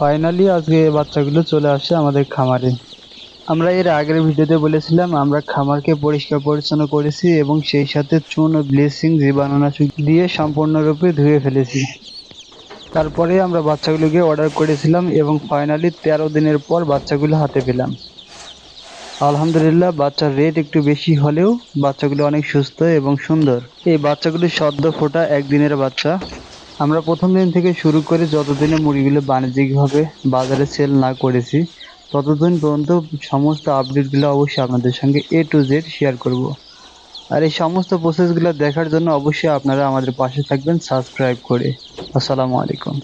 Finally আজকে বাচ্চাগুলো চলে আসে আমাদের খামারে। আমরা এর আগের ভিডিওতে বলেছিলাম আমরা খামারকে পরিষ্কার পরিচ্ছন্ন করেছি এবং সেই সাথে চুন ও ব্লিচিং জীবাণুনাশক দিয়ে সম্পূর্ণরূপে ধুয়ে ফেলেছি। তারপরে আমরা বাচ্চাগুলোকে অর্ডার করেছিলাম এবং ফাইনালি 13 দিনের পর বাচ্চাগুলো হাতে পেলাম। আলহামদুলিল্লাহ, বাচ্চার রেট একটু বেশি হলেও বাচ্চাগুলো অনেক সুস্থ এবং সুন্দর। এই বাচ্চাগুলো সদ্য ফোটা একদিনের বাচ্চা। আমরা প্রথম দিন থেকে শুরু করে যতদিনে মুরগিগুলো বাণিজ্যিকভাবে বাজারে সেল না করেছি ততদিন পর্যন্ত সমস্ত আপডেটগুলো অবশ্যই আপনাদের সঙ্গে A to Z শেয়ার করব। আর এই সমস্ত প্রসেসগুলো দেখার জন্য অবশ্যই আপনারা আমাদের পাশে থাকবেন সাবস্ক্রাইব করে। আসসালামু আলাইকুম।